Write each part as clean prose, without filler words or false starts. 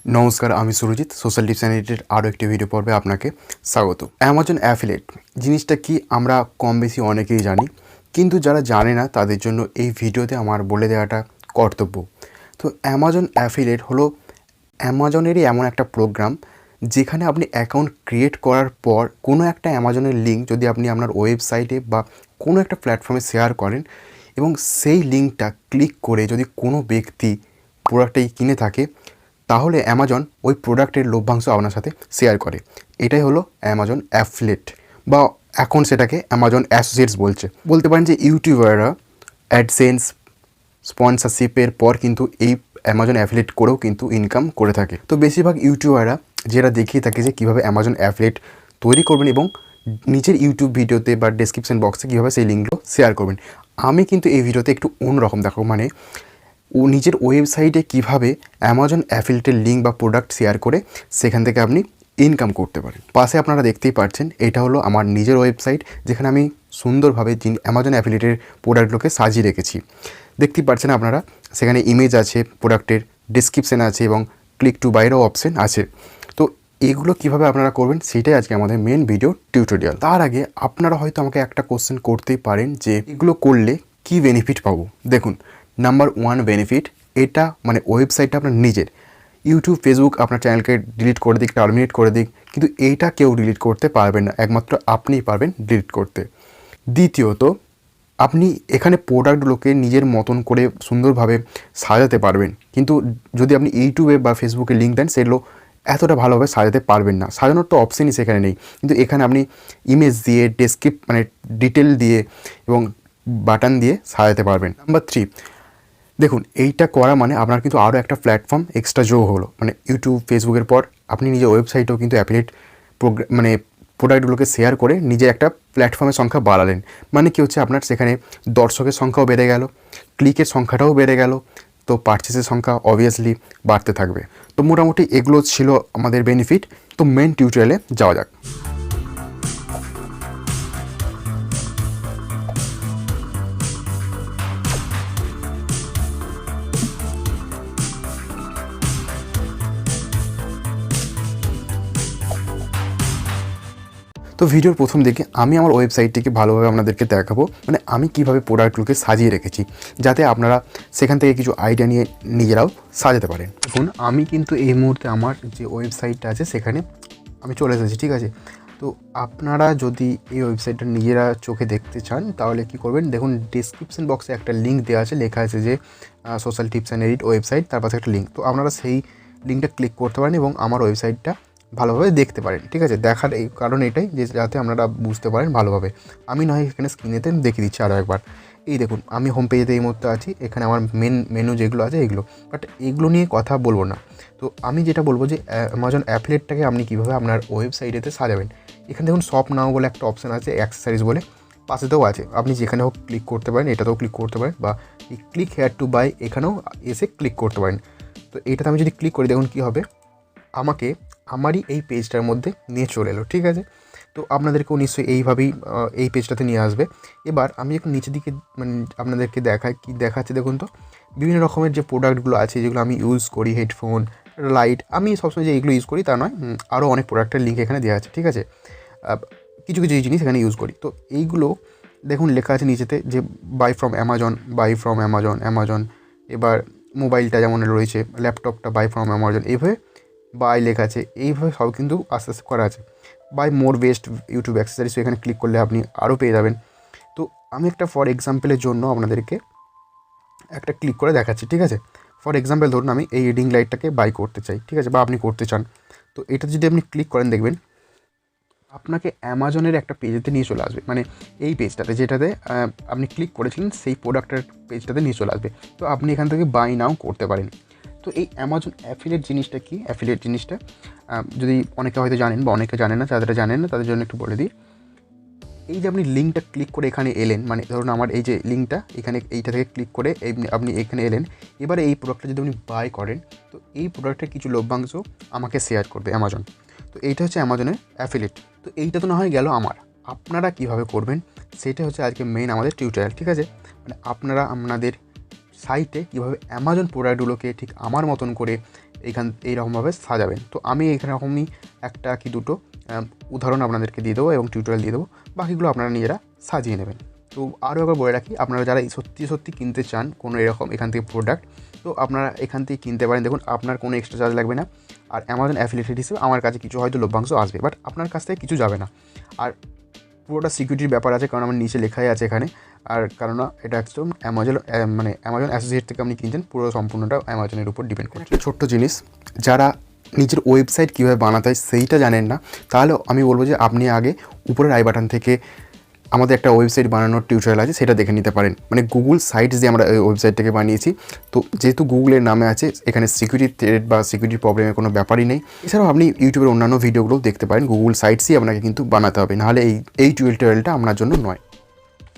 নমস্কার, আমি Surajit. Social tips and এডিটের আরও একটি ভিডিও পর্বে আপনাকে স্বাগত। অ্যামাজন অ্যাফিলিয়েট জিনিসটা কি আমরা কম বেশি অনেকেই জানি, কিন্তু যারা জানে না তাদের জন্য এই ভিডিওতে আমার বলে দেওয়াটা কর্তব্য। তো অ্যামাজন অ্যাফিলিয়েট হলো অ্যামাজনেরই এমন একটা প্রোগ্রাম যেখানে আপনি অ্যাকাউন্ট ক্রিয়েট করার পর কোনো একটা অ্যামাজনের লিঙ্ক যদি আপনি আপনার ওয়েবসাইটে বা কোনো একটা প্ল্যাটফর্মে শেয়ার করেন এবং সেই লিঙ্কটা ক্লিক করে যদি কোনো ব্যক্তি প্রোডাক্টটি কিনে থাকে, তাহলে অ্যামাজন ওই প্রোডাক্টের লভ্যাংশ আপনার সাথে শেয়ার করে। এটাই হলো অ্যামাজন অ্যাফিলিয়েট, বা এখন সেটাকে অ্যামাজন অ্যাসোসিয়েটস বলতে পারেন যে ইউটিউবাররা অ্যাডসেন্স স্পন্সরশিপের পর কিন্তু এই অ্যামাজন অ্যাফিলিয়েট করেও কিন্তু ইনকাম করে থাকে। তো বেশিরভাগ ইউটিউবাররা যেটা দেখিয়ে থাকে যে কীভাবে অ্যামাজন অ্যাফিলিয়েট তৈরি করবেন এবং নিজের ইউটিউব ভিডিওতে বা ডেসক্রিপশন বক্সে কীভাবে সেই লিঙ্কগুলো শেয়ার করবেন। আমি কিন্তু এই ভিডিওতে একটু অন্যরকম দেখাবো, মানে ও নিজের ওয়েবসাইটে কীভাবে অ্যামাজন অ্যাফিলিয়েটের লিঙ্ক বা প্রোডাক্ট শেয়ার করে সেখান থেকে আপনি ইনকাম করতে পারেন। পাশে আপনারা দেখতেই পাচ্ছেন, এটা হলো আমার নিজের ওয়েবসাইট, যেখানে আমি সুন্দরভাবে অ্যামাজন অ্যাফিলিয়েটের প্রোডাক্টগুলোকে সাজিয়ে রেখেছি। দেখতেই পাচ্ছেন আপনারা, সেখানে ইমেজ আছে, প্রোডাক্টের ডেসক্রিপশান আছে এবং ক্লিক টু বাইরও অপশান আছে। তো এগুলো কিভাবে আপনারা করবেন সেটাই আজকে আমাদের মেন ভিডিও টিউটোরিয়াল। তার আগে আপনারা হয়তো আমাকে একটা কোশ্চেন করতেই পারেন যে এগুলো করলে কি বেনিফিট পাবো। দেখুন, নাম্বার 1 বেনিফিট, এটা মানে ওয়েবসাইটটা আপনার নিজের। ইউটিউব, ফেসবুক আপনার চ্যানেলকে ডিলিট করে দিক, টার্মিনেট করে দিক, কিন্তু এইটা কেউ ডিলিট করতে পারবেন না, একমাত্র আপনিই পারবেন ডিলিট করতে। দ্বিতীয়ত, আপনি এখানে প্রোডাক্টগুলোকে নিজের মতন করে সুন্দরভাবে সাজাতে পারবেন, কিন্তু যদি আপনি ইউটিউবে বা ফেসবুকে লিঙ্ক দেন সেগুলো এতটা ভালোভাবে সাজাতে পারবেন না। সাজানোর তো অপশানই সেখানে নেই, কিন্তু এখানে আপনি ইমেজ দিয়ে, মানে ডিটেল দিয়ে এবং বাটন দিয়ে সাজাতে পারবেন। নাম্বার 3, দেখুন, এইটা করা মানে আপনার কিন্তু আরও একটা প্ল্যাটফর্ম এক্সট্রা যোগ হলো। মানে ইউটিউব, ফেসবুকের পর আপনি নিজের ওয়েবসাইটেও কিন্তু অ্যাফিলিয়েট মানে প্রোডাক্টগুলোকে শেয়ার করে নিজের একটা প্ল্যাটফর্মের সংখ্যা বাড়ালেন। মানে কি হচ্ছে, আপনার সেখানে দর্শকের সংখ্যাও বেড়ে গেল, ক্লিকের সংখ্যাটাও বেড়ে গেল, তো পারচেসের সংখ্যা অবভিয়াসলি বাড়তে থাকবে। তো মোটামুটি এগুলো ছিল আমাদের বেনিফিট। তো মেন টিউটোরিয়ালে যাওয়া যাক। তো ভিডিওর প্রথম দিকে আমি আমার ওয়েবসাইটটিকে ভালোভাবে আপনাদেরকে দেখাবো, মানে আমি কিভাবে প্রোডাক্টগুলোকে সাজিয়ে রেখেছি, যাতে আপনারা সেখান থেকে কিছু আইডিয়া নিয়ে নিজেরাও সাজাতে পারেন। দেখুন, আমি কিন্তু এই মুহূর্তে আমার যে ওয়েবসাইটটা আছে সেখানে আমি চলে এসেছি, ঠিক আছে। তো আপনারা যদি এই ওয়েবসাইটটা নিজেরা চোখে দেখতে চান তাহলে কি করবেন, দেখুন ডিসক্রিপশন বক্সে একটা লিঙ্ক দেওয়া আছে, লেখা আছে যে social tips and edit website, তার পাশে একটা লিঙ্ক। তো আপনারা সেই লিঙ্কটা ক্লিক করতে পারেন এবং আমার ওয়েবসাইটটা ভালোভাবে দেখতে পারেন, ঠিক আছে। দেখার এই কারণ এটাই যে যাতে আপনারা বুঝতে পারেন ভালোভাবে। আমি নয় এখানে স্ক্রিনেতে দেখিয়ে দিচ্ছি আরও একবার। এই দেখুন, আমি হোম পেজেতে এই মুহূর্তে আছি, এখানে আমার মেনু যেগুলো আছে এগুলো, বাট এগুলো নিয়ে কথা বলবো না। তো আমি যেটা বলবো যে অ্যামাজন অ্যাফিলিয়েটটাকে আপনি কীভাবে আপনার ওয়েবসাইটেতে সাজাবেন। এখানে দেখুন শপ নাও বলে একটা অপশান আছে, অ্যাক্সেসরিজ বলে পাশেতেও আছে, আপনি যেখানে হোক ক্লিক করতে পারেন, এটাতেও ক্লিক করতে পারেন, বা এই ক্লিক হেয়ার টু বাই এখানেও এসে ক্লিক করতে পারেন। তো এটাতে আমি যদি ক্লিক করি, দেখুন কী হবে, আমাকে আমারই এই পেজটার মধ্যে নিয়ে চলে এলো, ঠিক আছে। তো আপনাদেরকেও নিশ্চয়ই এইভাবেই এই পেজটাতে নিয়ে আসবে। এবার আমি একটু নিচের দিকে মানে আপনাদেরকে দেখাই, কি দেখাচ্ছে দেখুন। তো বিভিন্ন রকমের যে প্রোডাক্টগুলো আছে যেগুলো আমি ইউজ করি, হেডফোন, লাইট, আমি সবসময় যে এইগুলো ইউজ করি তা নয়, আরও অনেক প্রোডাক্টের লিঙ্ক এখানে দেওয়া আছে, ঠিক আছে। কিছু কিছু জিনিস এখানে ইউজ করি। তো এইগুলো দেখুন লেখা আছে নিচেতে যে বাই ফ্রম অ্যামাজন। এবার মোবাইলটা যেমন রয়েছে, ল্যাপটপটা বাই ফ্রম অ্যামাজন, এইভাবে বাই লেখা আছে, এইভাবে সব কিন্তু আস্তে আস্তে করা আছে। Buy more best YouTube accessories, এখানে ক্লিক করলে আপনি আরও পেয়ে যাবেন। তো আমি একটা ফর এক্সাম্পলের জন্য আপনাদেরকে একটা ক্লিক করে দেখাচ্ছি, ঠিক আছে। ফর এক্সাম্পল ধরুন আমি এই রিডিং লাইটটাকে বাই করতে চাই, ঠিক আছে, বা আপনি করতে চান। তো এটা যদি আপনি ক্লিক করেন, দেখবেন আপনাকে অ্যামাজনের একটা পেজেতে নিয়ে চলে আসবে, মানে এই পেজটাতে যেটাতে আপনি ক্লিক করেছিলেন সেই প্রোডাক্টের পেজটাতে নিয়ে চলে আসবে। তো আপনি এখান থেকে বাই নাও করতে পারেন। তো এই অ্যামাজন অ্যাফিলিয়েট জিনিসটা কি, অ্যাফিলিয়েট জিনিসটা যদি অনেকে হয়তো জানেন বা অনেকে জানেন না, যারা জানেন না তাদের জন্য একটু বলে দিই। এই যে আপনি লিঙ্কটা ক্লিক করে এখানে এলেন, মানে ধরুন আমার এই যে লিঙ্কটা এখানে, এইটা থেকে ক্লিক করে আপনি এখানে এলেন, এবারে এই প্রোডাক্টটা যদি আপনি বাই করেন, তো এই প্রোডাক্টের কিছু লভ্যাংশ আমাকে শেয়ার করবে অ্যামাজন। তো এইটা হচ্ছে অ্যামাজনের অ্যাফিলিয়েট। তো এইটা তো না হয় গেল আমার, আপনারা কীভাবে করবেন সেটা হচ্ছে আজকে মেইন আমাদের টিউটোরিয়াল, ঠিক আছে। মানে আপনারা আপনাদের সাইটে কীভাবে অ্যামাজন প্রোডাক্টগুলোকে ঠিক আমার মতন করে এইরকমভাবে সাজাবেন। তো আমি এরকমই একটা কি দুটো উদাহরণ আপনাদেরকে দিয়ে দেবো এবং টিউটোরিয়াল দিয়ে দেবো, বাকিগুলো আপনারা নিজেরা সাজিয়ে নেবেন। তো আরও একবার বলে রাখি, আপনারা যারা সত্যি কিনতে চান কোনো এরকম এখান থেকে প্রোডাক্ট, তো আপনারা এখান থেকে কিনতে পারেন। দেখুন, আপনার কোনো এক্সট্রা চার্জ লাগবে না। আর অ্যামাজন অ্যাফিলিয়েটেড হিসেবে আমার কাছে কিছু হয়তো লভ্যাংশ আসবে, বাট আপনার কাছ থেকে কিছু যাবে না। আর পুরোটা সিকিউরিটির ব্যাপার আছে, কারণ আমার নিচে লেখাই আছে এখানে। আর কারণ এটা একদম অ্যামাজন অ্যাসোসিয়েট থেকে আপনি কিনছেন, পুরো সম্পূর্ণটা অ্যামাজনের উপর ডিপেন্ড করছে। ছোট্ট জিনিস, যারা নিজের ওয়েবসাইট কীভাবে বানাতে হয় সেইটা জানেন না, তাহলে আমি বলবো যে আপনি আগে উপরের আই বাটন থেকে আমাদের একটা ওয়েবসাইট বানানোর টিউটোরিয়াল আছে, সেটা দেখে নিতে পারেন। মানে গুগল সাইটস দিয়ে আমরা এই ওয়েবসাইটটাকে বানিয়েছি। তো যেহেতু গুগলের নামে আছে, এখানে সিকিউরিটি থ্রেট বা সিকিউরিটি প্রবলেমের কোনো ব্যাপারই নেই। এছাড়াও আপনি ইউটিউবের অন্যান্য ভিডিওগুলোও দেখতে পারেন। গুগল সাইটসই আপনাকে কিন্তু বানাতে হবে, নাহলে এই টিউটোরিয়ালটা আপনার জন্য নয়।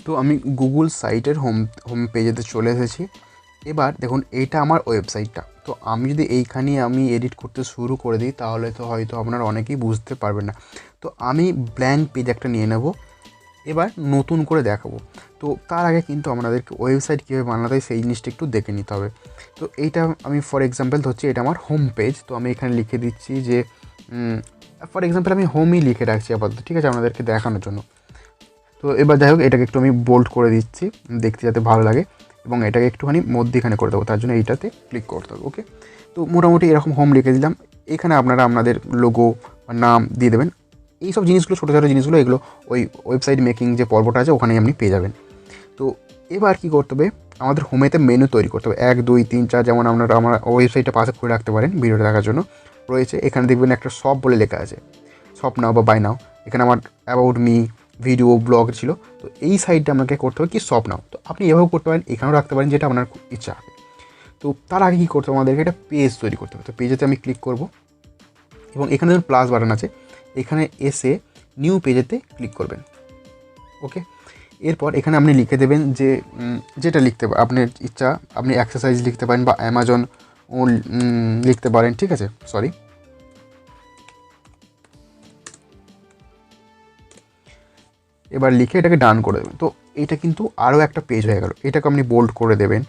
তো আমি গুগল সাইটের হোম পেজেতে চলে এসেছি। এবার দেখুন, এইটা আমার ওয়েবসাইটটা। তো আমি যদি এইখানে আমি এডিট করতে শুরু করে দিই, তাহলে তো হয়তো আপনারা অনেকেই বুঝতে পারবেন না। তো আমি ব্ল্যাঙ্ক পেজ একটা নিয়ে নেব, এবার নতুন করে দেখাবো। তো তার আগে কিন্তু আপনাদেরকে ওয়েবসাইট কীভাবে বানাতে হয় সেই জিনিসটা একটু দেখে নিতে হবে। তো এইটা আমি ফর এক্সাম্পল ধরছি, এটা আমার হোম পেজ। তো আমি এখানে লিখে দিচ্ছি যে ফর এক্সাম্পল আমি হোমই লিখে রাখছি আপাতত, ঠিক আছে, আপনাদেরকে দেখানোর জন্য। তো এবার যাই হোক, এটাকে একটু আমি বোল্ড করে দিচ্ছি দেখতে যাতে ভালো লাগে, এবং এটাকে একটুখানি মধ্যেখানে করে দেবো, তার জন্য এইটাতে ক্লিক করতে হবে। ওকে, তো মোটামুটি এরকম হোম লিখে দিলাম। এখানে আপনারা আপনাদের লোগো বা নাম দিয়ে দেবেন। এই সব জিনিসগুলো, ছোটো ছোটো জিনিসগুলো, এগুলো ওই ওয়েবসাইট মেকিং যে পর্বটা আছে ওখানেই আপনি পেয়ে যাবেন। তো এবার কী করতে হবে, আমাদের হোমেতে মেনু তৈরি করতে হবে 1 2 3 4, যেমন আপনারা আমার ওয়েবসাইটটা পাশে খুলে রাখতে পারেন ভিডিওটা দেখার জন্য রয়েছে। এখানে দেখবেন একটা শপ বলে লেখা আছে, শপ নাও বা বাই নাও। এখানে আমার অ্যাবাউট মি, ভিডিও, ব্লগ ছিল। তো এই সাইডটা আপনাকে করতে হবে কি শপ নাও। তো আপনি এভাবেও করতে পারেন, এখানেও রাখতে পারেন, যেটা আপনার খুব ইচ্ছা হবে। তো তার আগে কী করতে হবে, আমাদেরকে একটা পেজ তৈরি করতে হবে। তো পেজেতে আমি ক্লিক করব, এবং এখানে যখন প্লাস বাটন আছে, এখানে এসে নিউ পেজেতে ক্লিক করবেন। ওকে, এরপর এখানে আপনি লিখে দেবেন যে যেটা লিখতে আপনার ইচ্ছা, আপনি এক্সারসাইজ লিখতে পারেন বা অ্যামাজন লিখতে পারেন, ঠিক আছে। সরি, এবার লিখে এটাকে ডান করে দেবেন। তো এটা কিন্তু আরও একটা পেজ হয়ে গেল। এটাকে আপনি বোল্ড করে দেবেন,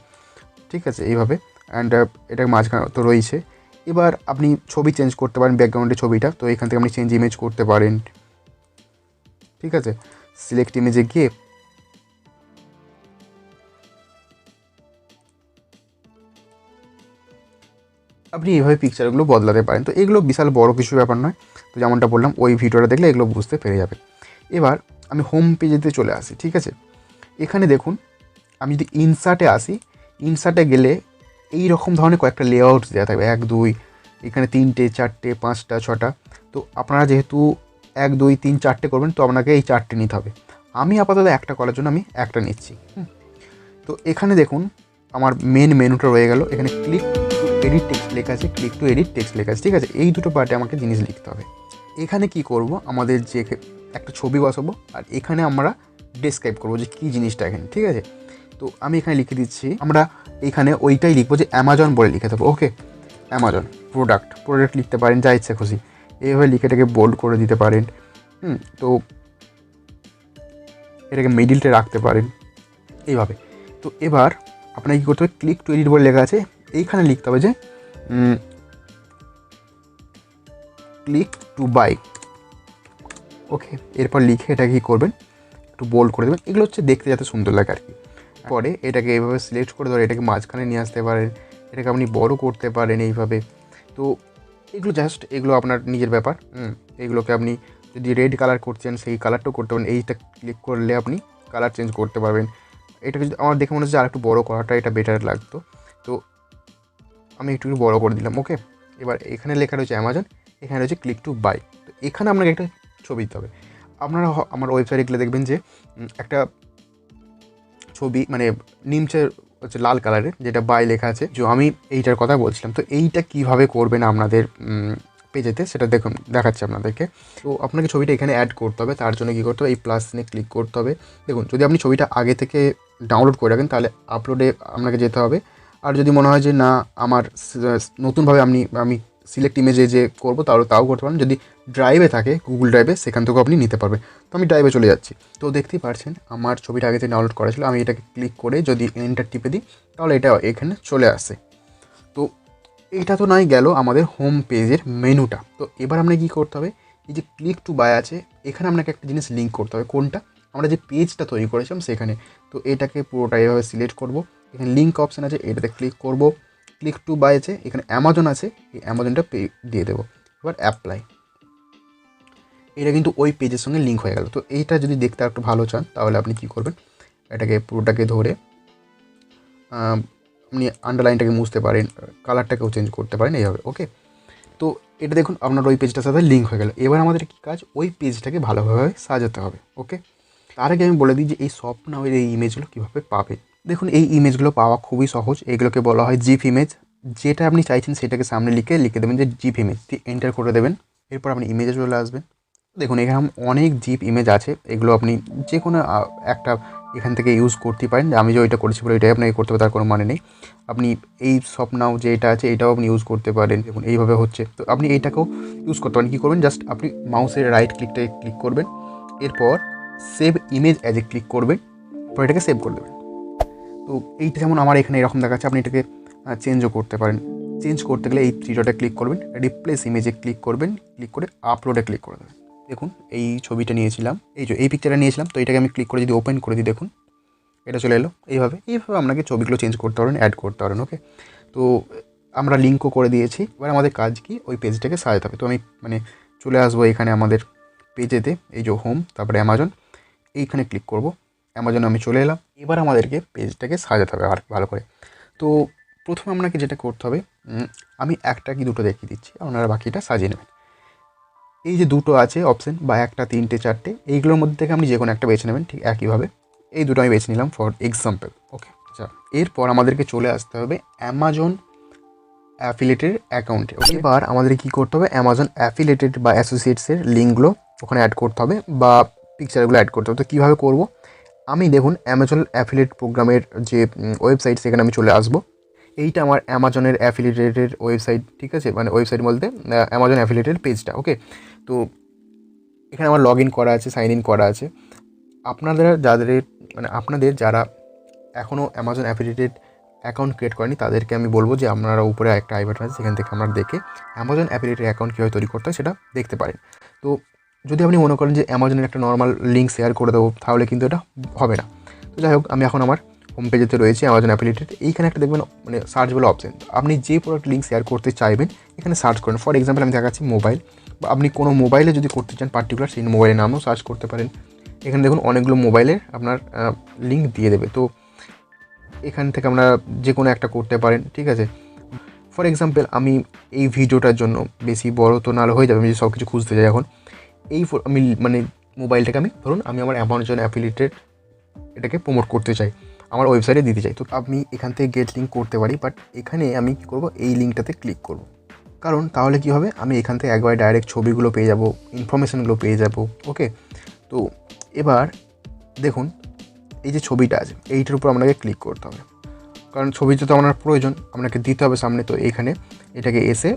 ঠিক আছে, এইভাবে। অ্যান্ড এটাকে মাঝখানে তো রয়েছে। এবার আপনি ছবি চেঞ্জ করতে পারেন, ব্যাকগ্রাউন্ডের ছবিটা। তো এখান থেকে আপনি চেঞ্জ ইমেজ করতে পারেন, ঠিক আছে। সিলেক্ট ইমেজে গিয়ে আপনি এইভাবে পিকচারগুলো বদলাতে পারেন। তো এগুলো বিশাল বড় কিছু ব্যাপার নয়। তো যেমনটা বললাম, ওই ভিডিওটা দেখলে এগুলো বুঝতে পেরে যাবে। এবার আমি হোম পেজেতে চলে আসি, ঠিক আছে। এখানে দেখুন, আমি যদি ইনসার্টে আসি, ইনসার্টে গেলে এই রকম ধরনের কয়েকটা লেআউটস দেওয়া থাকবে, 1 2, এখানে 3টে 4টে 5টা 6টা। তো আপনারা যেহেতু 1 2 3 4টে করবেন, তো আপনাকে এই 4টে নিতে হবে। আমি আপাতত একটা করার জন্য আমি একটা নিচ্ছি। তো এখানে দেখুন, আমার মেনুটা রয়ে গেল। এখানে ক্লিক টু এডিট টেক্সট লেখা আছে, ক্লিক টু এডিট টেক্সট লেখা আছে, ঠিক আছে। এই দুটো পার্টে আমাকে জিনিস লিখতে হবে। এখানে কি করব, আমাদের যে একটা ছবি বসাবো, আর এখানে আমরা ডেসক্রাইব করবো যে কী জিনিসটা এখানে, ঠিক আছে। তো আমি এখানে লিখে দিচ্ছি, আমরা এখানে ওইটাই লিখবো যে অ্যামাজন বলে লিখে দেবো। ওকে, অ্যামাজন প্রোডাক্ট লিখতে পারেন, যা ইচ্ছা খুশি এইভাবে লিখে এটাকে বোল্ড করে দিতে পারেন। তো এটাকে মিডিলটা রাখতে পারেন এইভাবে। তো এবার আপনাকে কী করতে হবে, ক্লিক টু এডিট বলে লেখা আছে, এইখানে লিখতে হবে যে ক্লিক টু বাই। ওকে, এরপর লিখে এটা কী করবেন, একটু বোল্ড করে দেবেন। এগুলো হচ্ছে দেখতে যাতে সুন্দর লাগে আর কি। পরে এটাকে এইভাবে সিলেক্ট করে ধরে এটাকে মাঝখানে নিয়ে আসতে পারেন, এটাকে আপনি বড় করতে পারেন এইভাবে। তো এগুলো আপনার নিজের ব্যাপার। এগুলোকে আপনি যদি রেড কালার করছেন, সেই কালারটাও করতে পারেন। এইটা ক্লিক করলে আপনি কালার চেঞ্জ করতে পারবেন। এটাকে যদি আমার দেখে মনে হচ্ছে আর একটু বড়ো করাটা এটা বেটার লাগতো, তো আমি একটু বড়ো করে দিলাম। ওকে, এবার এখানে লেখা রয়েছে অ্যামাজন, এখানে রয়েছে ক্লিক টু বাই। তো এখানে আপনাকে একটা ছবি দিতে হবে। আপনারা আমার ওয়েবসাইটে গেলে দেখবেন যে একটা ছবি, মানে নিমচে হচ্ছে লাল কালারের, যেটা বাই লেখা আছে। যে আমি এইটার কথা বলছিলাম। তো এইটা কীভাবে করবেন আপনাদের পেজেতে, সেটা দেখাচ্ছি আপনাদেরকে। তো আপনাকে ছবিটা এখানে অ্যাড করতে হবে। তার জন্য কী করতে হবে, এই প্লাস সিনে ক্লিক করতে হবে। দেখুন, যদি আপনি ছবিটা আগে থেকে ডাউনলোড করে রাখেন, তাহলে আপলোডে আপনাকে যেতে হবে। আর যদি মনে হয় যে না, আমার নতুনভাবে আমি সিলেক্ট ইমেজে যে করবো, তাহলে তাও করতে পারেন। যদি ড্রাইভে থাকে, গুগল ড্রাইভে, সেখান থেকেও আপনি নিতে পারবেন। তো আমি ড্রাইভে চলে যাচ্ছি। তো দেখতেই পারছেন, আমার ছবিটা আগে থেকে ডাউনলোড করা ছিল। আমি এটাকে ক্লিক করে যদি এন্টার টিপে দিই, তাহলে এটা এখানে চলে আসে। তো এটা তো নাই গেল আমাদের হোম পেজের মেনুটা। তো এবার আপনাকে কী করতে হবে, এই যে ক্লিক টু বাই আছে, এখানে আপনাকে একটা জিনিস লিঙ্ক করতে হবে। কোনটা? আমরা যে পেজটা তৈরি করেছিলাম সেখানে। তো এটাকে পুরোটা এভাবে সিলেক্ট করব, এখানে লিঙ্ক অপশান আছে, এটাতে ক্লিক করব। ক্লিক টু বাই আছে, এখানে অ্যামাজন আছে, এই অ্যামাজনটা পে দিয়ে দেবো। এবার অ্যাপ্লাই। এটা কিন্তু ওই পেজের সঙ্গে লিঙ্ক হয়ে গেল। তো এইটা যদি দেখতে একটু ভালো চান তাহলে আপনি কী করবেন, এটাকে পুরোটাকে ধরে আপনি আন্ডারলাইনটাকে মুছতে পারেন, কালারটাকেও চেঞ্জ করতে পারেন এইভাবে। ওকে, তো এটা দেখুন আপনার ওই পেজটার সাথে লিঙ্ক হয়ে গেল। এবার আমাদের কী কাজ, ওই পেজটাকে ভালোভাবে সাজাতে হবে। ওকে, তার আগে আমি বলে দিই যে এই সফটওয়্যারের এই ইমেজগুলো কীভাবে পাবে। দেখুন এই ইমেজগুলো পাওয়া খুবই সহজ। এগুলোকে বলা হয় জিপ ইমেজ। যেটা আপনি চাইছেন সেটাকে সামনে লিখে দেবেন যে জিপ ইমেজ, দিয়ে এন্টার করে দেবেন। এরপর আপনি ইমেজে চলে আসবেন। দেখুন এখানে অনেক জিপ ইমেজ আছে, এগুলো আপনি যে কোনো একটা এখান থেকে ইউজ করতেই পারেন। আমি যে ওইটা করেছি বলে এটাই আপনাকে করতে হবে তার কোনো মানে নেই। আপনি এই স্বপ্নাও যে এটা আছে এটাও আপনি ইউজ করতে পারেন। দেখুন এইভাবে হচ্ছে, তো আপনি এইটাকেও ইউজ করতে পারেন। কী করবেন, জাস্ট আপনি মাউসের রাইট ক্লিকটাকে ক্লিক করবেন, এরপর save image as a click করবেন, পর এটাকে সেভ করে দেবেন। তো এইটা যেমন আমার এখানে এরকম দেখাচ্ছে, আপনি এটাকে চেঞ্জও করতে পারেন। চেঞ্জ করতে গেলে এই থ্রি ডটে ক্লিক করবেন, রিপ্লেস ইমেজে ক্লিক করবেন, ক্লিক করে আপলোডে ক্লিক করে দেবেন। দেখুন এই ছবিটা নিয়েছিলাম, এই পিকচারটা নিয়েছিলাম, তো এটাকে আমি ক্লিক করে যদি ওপেন করে দিই, দেখুন এটা চলে এলো। এইভাবে আপনাকে ছবিগুলো চেঞ্জ করতে পারেন, অ্যাড করতে পারেন। ওকে, তো আমরা লিঙ্কও করে দিয়েছি। এবার আমাদের কাজ কি, ওই পেজটাকে সাজাতে হবে। তো আমি চলে আসবো এখানে আমাদের পেজেতে, এই যে হোম, তারপরে অ্যামাজন, এইখানে ক্লিক করব। অ্যামাজনে আমি চলে এলাম। এবার আমাদেরকে পেজটাকে সাজাতে হবে আর ভালো করে। তো প্রথমে আপনাকে যেটা করতে হবে, আমি একটা কি দুটো দেখিয়ে দিচ্ছি, আপনারা বাকিটা সাজিয়ে নেবেন। এই যে দুটো আছে অপশান, বা একটা, তিনটে, চারটে, এইগুলোর মধ্যে থেকে আপনি যে কোনো একটা বেছে নেবেন। ঠিক একইভাবে এই দুটো আমি বেছে নিলাম ফর এক্সাম্পল। ওকে, আচ্ছা, এরপর আমাদেরকে চলে আসতে হবে অ্যামাজন অ্যাফিলিয়েটেড অ্যাকাউন্টে। এবার আমাদের কী করতে হবে, অ্যামাজন অ্যাফিলিয়েটেড বা অ্যাসোসিয়েটসের লিঙ্কগুলো ওখানে অ্যাড করতে হবে, বা পিকচারগুলো অ্যাড করতে হবে। তো কীভাবে করব, আমি দেখুন অ্যামাজন অ্যাফিলিয়েট প্রোগ্রামের যে ওয়েবসাইট, সেখানে আমি চলে আসবো। এইটা আমার অ্যামাজনের অ্যাফিলিয়েটেড ওয়েবসাইট, ঠিক আছে, ওয়েবসাইট বলতে অ্যামাজন অ্যাফিলিয়েটেড পেজটা। ওকে, তো এখানে আমার লগ ইন করা আছে, সাইন ইন করা আছে। আপনাদের যারা এখনও অ্যামাজন অ্যাফিলিয়েটেড অ্যাকাউন্ট ক্রিয়েট করেনি তাদেরকে আমি বলবো যে আপনারা উপরে একটা আই বাটন আছে, সেখান থেকে আপনারা দেখে অ্যামাজন অ্যাফিলিয়েটেড অ্যাকাউন্ট কীভাবে তৈরি করতে হয় সেটা দেখতে পারেন। তো যদি আপনি মনে করেন যে অ্যামাজনের একটা নর্মাল লিঙ্ক শেয়ার করে দেবো, তাহলে কিন্তু এটা হবে না। তো যাই হোক, আমি এখন আমার হোম পেজেতে রয়েছে অ্যামাজন অ্যাফিলিয়েটেড। এইখানে একটা দেখবেন সার্চ বলে অপশান, আপনি যে প্রোডাক্ট লিঙ্ক শেয়ার করতে চাইবেন এখানে সার্চ করেন। ফর এক্সাম্পল আমি দেখাচ্ছি মোবাইল, বা আপনি কোনো মোবাইলে যদি করতে চান পার্টিকুলার, সেই মোবাইলের নামও সার্চ করতে পারেন। এখানে দেখুন অনেকগুলো মোবাইলের আপনার লিঙ্ক দিয়ে দেবে। তো এখান থেকে আমরা যে কোনো একটা করতে পারেন, ঠিক আছে। ফর এক্সাম্পল আমি এই ভিডিওটার জন্য, বেশি বড় তো নাহলে হয়ে যাবে, আমি যদি সব কিছু খুঁজতে যাই এখন, আমি মোবাইলটাকে ধরুন আমি আমার অ্যামাজন অ্যাফিলিয়েটেড এটাকে প্রমোট করতে চাই, আমার ওয়েবসাইটে দিতে চাই। তো আমি এখান থেকে গেট লিঙ্ক করতে পারি, বাট এখানে আমি কী করবো, এই লিঙ্কটাতে ক্লিক করব। কারণ তাহলে কী হবে, আমি এখান থেকে একবারে ডাইরেক্ট ছবিগুলো পেয়ে যাব, ইনফরমেশানগুলো পেয়ে যাব। ওকে, তো এবার দেখুন এই যে ছবিটা আছে, এইটার উপর আপনাকে ক্লিক করতে হবে, কারণ ছবিটা তো আপনার প্রয়োজন, আপনাকে দিতে হবে সামনে। তো এখানে এটাকে এসে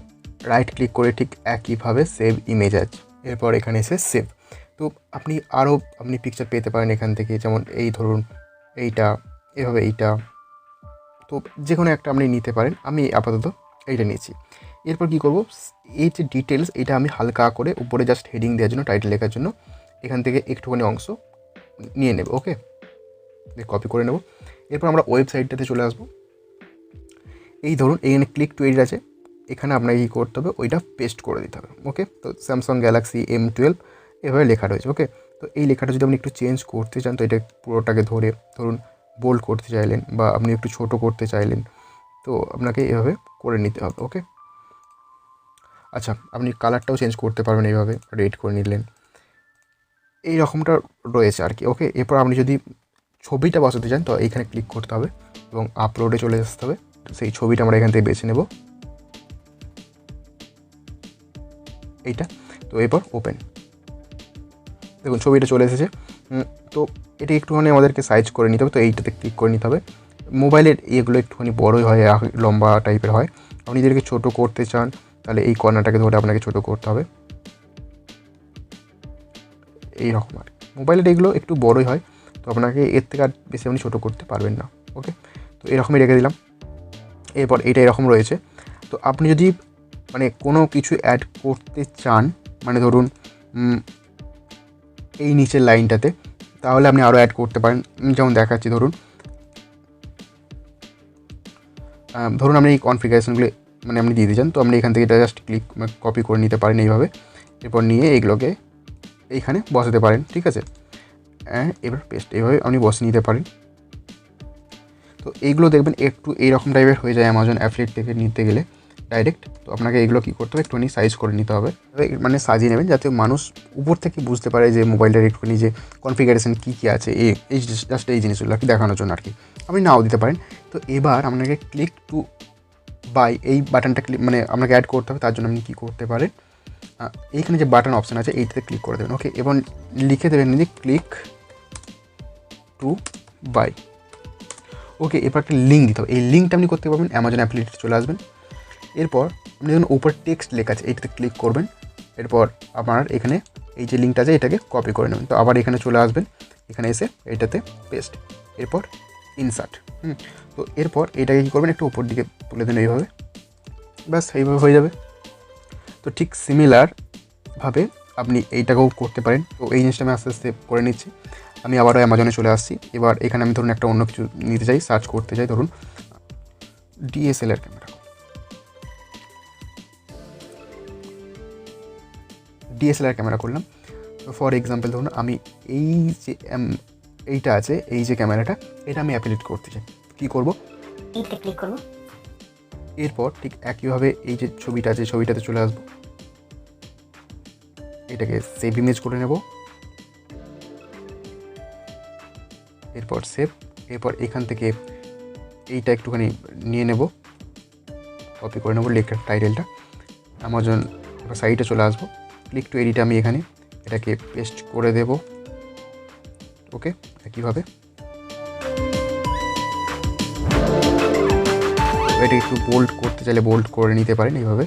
রাইট ক্লিক করে ঠিক একইভাবে সেভ ইমেজ আছে, এরপর এখানে এসে সেভ। তো আপনি পিকচার পেতে পারেন এখান থেকে, যেমন এই ধরুন এইটা, এভাবে এইটা, তো যে কোনো একটা আপনি নিতে পারেন। আমি আপাতত এইটা নিয়েছি। এরপর কী করব, এই যে ডিটেলস, এটা আমি হালকা করে উপরে জাস্ট হেডিং দেওয়ার জন্য, টাইটেল লেখার জন্য এখান থেকে একটুখানি অংশ নিয়ে নেব। ওকে, কপি করে নেব। এরপর আমরা ওয়েবসাইটটাতে চলে আসবো। এই ধরুন এখানে ক্লিক টু এডিট আছে, এখানে আপনাকে কী করতে হবে, ওইটা পেস্ট করে দিতে হবে। ওকে, তো স্যামসাং গ্যালাক্সি M12 এভাবে লেখা রয়েছে। ওকে, তো এই লেখাটা যদি আপনি একটু চেঞ্জ করতে চান, তো এটা পুরোটাকে ধরুন বোল্ড করতে চাইলেন, বা আপনি একটু ছোট করতে চাইলেন, তো আপনাকে এভাবে করে নিতে হবে। ওকে, আচ্ছা, আপনি কালারটাও চেঞ্জ করতে পারবেন, এইভাবে রেড করে নিলেন, এই রকমটা রয়েছে আর কি। ওকে, এরপর আপনি যদি ছবিটা বসাতে চান, তো এইখানে ক্লিক করতে হবে এবং আপলোডে চলে আসতে হবে। সেই ছবিটা আমরা এখান থেকে বেছে নেব, এইটা। তো এরপর ওপেন, দেখুন ছবিটা চলে এসেছে। তো এটা একটুখানি আমাদেরকে সাইজ করে নিতে হবে, তো এইটাতে ক্লিক করে নিতে হবে। মোবাইলের এগুলো একটুখানি বড়োই হয়, লম্বা টাইপের হয়। আপনি যদি ছোটো করতে চান, তাহলে এই কর্নারটাকে ধরে আপনাকে ছোটো করতে হবে, এইরকম আর কি। মোবাইলের এগুলো একটু বড়োই হয়, তো আপনাকে এর থেকে আর বেশি আপনি ছোটো করতে পারবেন না। ওকে, তো এরকমই রেখে দিলাম। এরপর এটা এরকম রয়েছে। তো আপনি যদি মানে কোনো কিছু অ্যাড করতে চান, মানে ধরুন এই নিচের লাইনটাতে, তাহলে আপনি আরও অ্যাড করতে পারেন। যেমন দেখাচ্ছি, ধরুন আপনি এই কনফিগারেশনগুলো মানে আপনি দিয়ে চান, তো আপনি এখান থেকে এটা জাস্ট কপি করে নিতে পারেন এইভাবে। এরপর নিয়ে এইগুলোকে এইখানে বসাতে পারেন, ঠিক আছে। এবার পেস্ট এইভাবে আপনি বসে নিতে পারেন। তো এইগুলো দেখবেন একটু এইরকম টাইপের হয়ে যায় অ্যামাজন অ্যাফিলিয়েট থেকে নিতে গেলে ডাইরেক্ট। তো আপনাকে এগুলো কী করতে হবে, একটুখানি সাইজ করে নিতে হবে, মানে সাজিয়ে নেবেন যাতে মানুষ উপর থেকে বুঝতে পারে যে মোবাইলটার একটুখানি যে কনফিগারেশন কী কী আছে, এই জাস্ট এই জিনিসগুলো আর কি দেখানোর জন্য আর কি। আপনি নাও দিতে পারেন। তো এবার আপনাকে ক্লিক টু বাই এই বাটনটা মানে আপনাকে অ্যাড করতে হবে। তার জন্য আপনি কী করতে পারেন, এইখানে যে বাটন অপশান আছে এইটাতে ক্লিক করে দেবেন, ওকে। এবং লিখে দেবেন যে ক্লিক টু বাই, ওকে। এরপর একটা লিঙ্ক দিতে হবে, এই লিঙ্কটা আপনি করতে পারবেন, অ্যামাজন অ্যাফিলিয়েটে চলে আসবেন। এরপর আপনি যখন উপর টেক্সট লেখা আছে এইটাতে ক্লিক করবেন। এরপর আপনার এখানে এই যে লিঙ্কটা আছে এটাকে কপি করে নেবেন। তো আবার এখানে চলে আসবেন, এখানে এসে এটাতে পেস্ট, এরপর ইনসার্ট। তো এরপর এটাকে কী করবেন, একটু উপর দিকে তুলে দেন এইভাবে, ব্যাস এইভাবে হয়ে যাবে। তো ঠিক সিমিলারভাবে আপনি এইটাকেও করতে পারেন। তো এই জিনিসটা আমি আস্তে আস্তে করে নিচ্ছি। আমি আবারও অ্যামাজনে চলে আসছি। এবার এখানে আমি ধরুন একটা অন্য কিছু নিতে চাই, সার্চ করতে চাই, ধরুন ডিএসএলআর ক্যামেরা, ডিএসএলআর ক্যামেরা করলাম। তো ফর এক্সাম্পল ধরুন আমি এই যে এইটা আছে, এই যে ক্যামেরাটা, এটা আমি অ্যাফিলিয়েট করতে চাই। কী করবো, এইটা ক্লিক করব। এরপর ঠিক একইভাবে এই যে ছবিটা আছে ছবিটাতে চলে আসবো, এটাকে সেভ ইমেজ করে নেব, এরপর সেভ। এরপর এখান থেকে এইটা একটুখানি নিয়ে নেব, কপি করে নেব লেখার টাইটেলটা, অ্যামাজন সাইটে চলে আসবো, ক্লিক টু এডিট, আমি এখানে এটাকে পেস্ট করে দেব, ওকে। একইভাবে এটা একটু বোল্ড করতে চাইলে বোল্ড করে নিতে পারেন এইভাবে,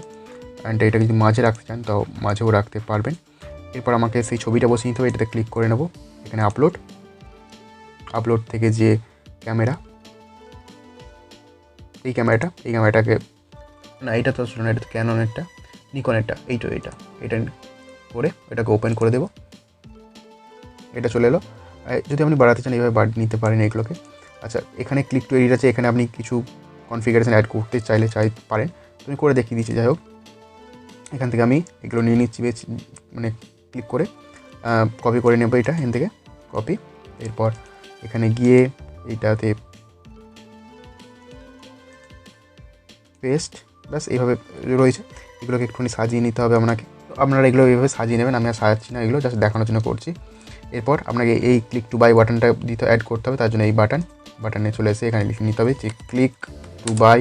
অ্যান্ড এটা যদি মাঝে রাখতে চান তাও মাঝেও রাখতে পারবেন। এরপর আমাকে সেই ছবিটা বসিয়ে নিতে হবে, এটাতে ক্লিক করে নেব, এখানে আপলোড থেকে যে ক্যামেরা, এই ক্যামেরাটাকে না, এটা তো ছিল না, এটা তো ক্যাননেরটা, নিকনেরটা, এইটা করে এটাকে ওপেন করে দেব, এটা চলে এলো। যদি আপনি বাড়াতে চান এইভাবে বাড়িয়ে নিতে পারেন এগুলোকে। আচ্ছা, এখানে ক্লিক টু এডিট আছে, এখানে আপনি কিছু কনফিগারেশন অ্যাড করতে চাইলে পারেন, তুমি করে দেখিয়ে দিচ্ছি। যাই হোক, এখান থেকে আমি এগুলো নিয়ে নিচ্ছি, মানে ক্লিক করে কপি করে নেব, এটা এখান থেকে কপি। এরপর এখানে গিয়ে এইটাতে পেস্ট, ব্যাস এইভাবে রয়েছে। এগুলোকে একটুখানি সাজিয়ে নিতে হবে আপনাকে। আপনারা এগুলো এইভাবে সাজিয়ে নেবেন, আমি আর সাজাচ্ছি না, এগুলো জাস্ট দেখানোর জন্য করছি। এরপর আপনাকে এই ক্লিক টু বাই বাটনটা অ্যাড করতে হবে। তার জন্য এই বাটনে চলে এসে এখানে লিখে নিতে হবে যে ক্লিক টু বাই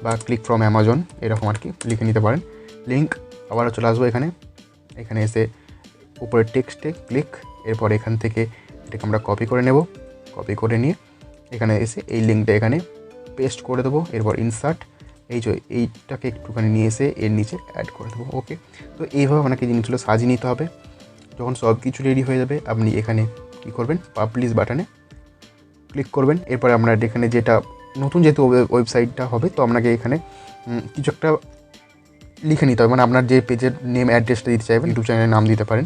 বা ক্লিক ফ্রম অ্যামাজন, এরকম আর কি লিখে নিতে পারেন। লিঙ্ক আবারও চলে আসবো এখানে এসে উপরে টেক্সটে ক্লিক, এরপর এখান থেকে এটাকে আমরা কপি করে নেব, কপি করে নিয়ে এখানে এসে এই লিঙ্কটা এখানে পেস্ট করে দেবো। এরপর ইনসার্ট, এইটাকে একটুখানি নিয়ে এসে এর নিচে অ্যাড করে দেবো, ওকে। তো এইভাবে আপনাকে জিনিসগুলো সাজিয়ে নিতে হবে। যখন সব কিছু রেডি হয়ে যাবে, আপনি এখানে কী করবেন, পাবলিশ বাটনে ক্লিক করবেন। এরপরে আপনার এখানে যেটা নতুন যেহেতু ওয়েবসাইটটা হবে, তো আপনাকে এখানে কিছু একটা লিখে নিতে হবে, মানে আপনার যে পেজের নেম অ্যাড্রেসটা দিতে চাইবেন, ইউটিউব চ্যানেলের নাম দিতে পারেন,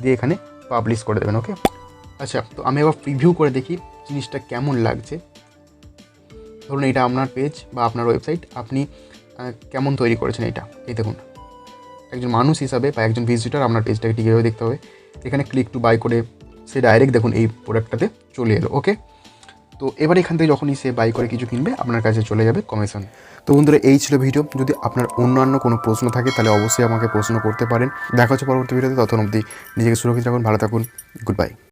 দিয়ে এখানে পাবলিশ করে দেবেন, ওকে। আচ্ছা, তো আমি আবার প্রিভিউ করে দেখি জিনিসটা কেমন লাগছে। ধরুন এটা আপনার পেজ বা আপনার ওয়েবসাইট, আপনি কেমন তৈরি করেছেন এটা, এই দেখুন। একজন মানুষ হিসাবে বা একজন ভিজিটর আপনার পেজটাকে ঠিকভাবে দেখতে হবে। এখানে ক্লিক টু বাই করে সে ডাইরেক্ট দেখুন এই প্রোডাক্টটাতে চলে এলো, ওকে। তো এবার এখান থেকে যখনই সে বাই করে কিছু কিনবে, আপনার কাছে চলে যাবে কমিশন। তো বন্ধুরা, এই ছিল ভিডিও। যদি আপনার অন্যান্য কোনো প্রশ্ন থাকে তাহলে অবশ্যই আমাকে প্রশ্ন করতে পারেন। দেখা হচ্ছে পরবর্তী ভিডিওতে, ততক্ষণ অবধি নিজেকে সুরক্ষিত রাখুন, ভালো থাকুন, গুড বাই।